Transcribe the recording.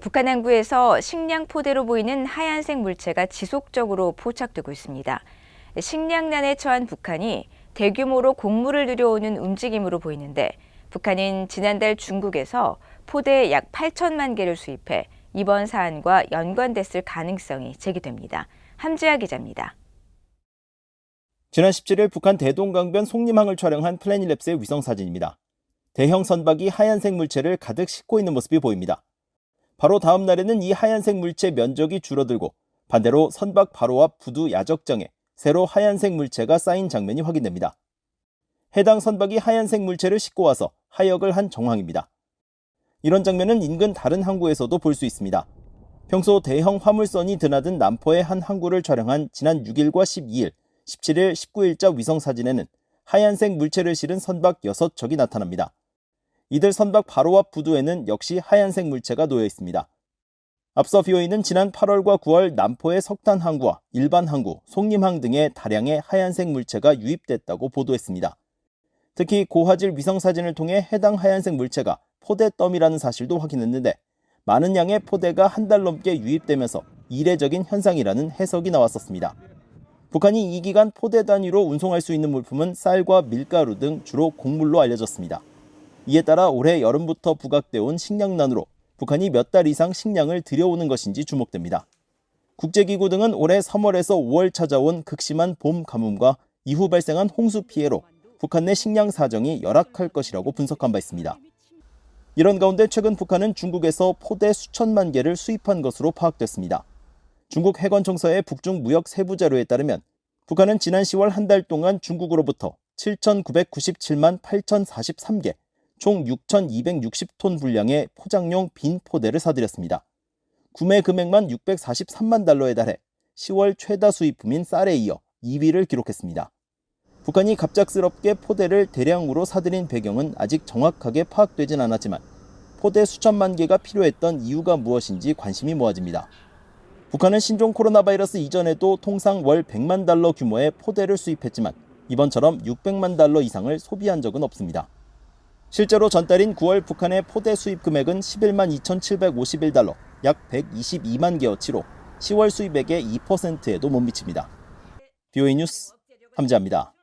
북한 남부에서 식량 포대로 보이는 하얀색 물체가 지속적으로 포착되고 있습니다. 식량난에 처한 북한이 대규모로 곡물을 들여오는 움직임으로 보이는데 북한은 지난달 중국에서 포대 약 8천만 개를 수입해 이번 사안과 연관됐을 가능성이 제기됩니다. 함지아 기자입니다. 지난 17일 북한 대동강변 송림항을 촬영한 플래닛랩스의 위성사진입니다. 대형 선박이 하얀색 물체를 가득 싣고 있는 모습이 보입니다. 바로 다음 날에는 이 하얀색 물체 면적이 줄어들고 반대로 선박 바로 앞 부두 야적장에 새로 하얀색 물체가 쌓인 장면이 확인됩니다. 해당 선박이 하얀색 물체를 싣고 와서 하역을 한 정황입니다. 이런 장면은 인근 다른 항구에서도 볼 수 있습니다. 평소 대형 화물선이 드나든 남포의 한 항구를 촬영한 지난 6일과 12일, 17일, 19일자 위성사진에는 하얀색 물체를 실은 선박 6척이 나타납니다. 이들 선박 바로 앞 부두에는 역시 하얀색 물체가 놓여 있습니다. 앞서 BOA는 지난 8월과 9월 남포의 석탄 항구와 일반 항구, 송림항 등에 다량의 하얀색 물체가 유입됐다고 보도했습니다. 특히 고화질 위성사진을 통해 해당 하얀색 물체가 포대 더미라는 사실도 확인했는데 많은 양의 포대가 한 달 넘게 유입되면서 이례적인 현상이라는 해석이 나왔었습니다. 북한이 이 기간 포대 단위로 운송할 수 있는 물품은 쌀과 밀가루 등 주로 곡물로 알려졌습니다. 이에 따라 올해 여름부터 부각되어 온 식량난으로 북한이 몇 달 이상 식량을 들여오는 것인지 주목됩니다. 국제기구 등은 올해 3월에서 5월 찾아온 극심한 봄 가뭄과 이후 발생한 홍수 피해로 북한 내 식량 사정이 열악할 것이라고 분석한 바 있습니다. 이런 가운데 최근 북한은 중국에서 포대 수천만 개를 수입한 것으로 파악됐습니다. 중국 해관청사의 북중 무역 세부 자료에 따르면 북한은 지난 10월 한 달 동안 중국으로부터 7,997만 8,043개, 총 6,260톤 분량의 포장용 빈 포대를 사들였습니다. 구매 금액만 643만 달러에 달해 10월 최다 수입품인 쌀에 이어 2위를 기록했습니다. 북한이 갑작스럽게 포대를 대량으로 사들인 배경은 아직 정확하게 파악되진 않았지만 포대 수천만 개가 필요했던 이유가 무엇인지 관심이 모아집니다. 북한은 신종 코로나 바이러스 이전에도 통상 월 100만 달러 규모의 포대를 수입했지만 이번처럼 600만 달러 이상을 소비한 적은 없습니다. 실제로 전달인 9월 북한의 포대 수입 금액은 11만 2,751달러, 약 122만 개어치로 10월 수입액의 2%에도 못 미칩니다. BOA 뉴스 함지아입니다.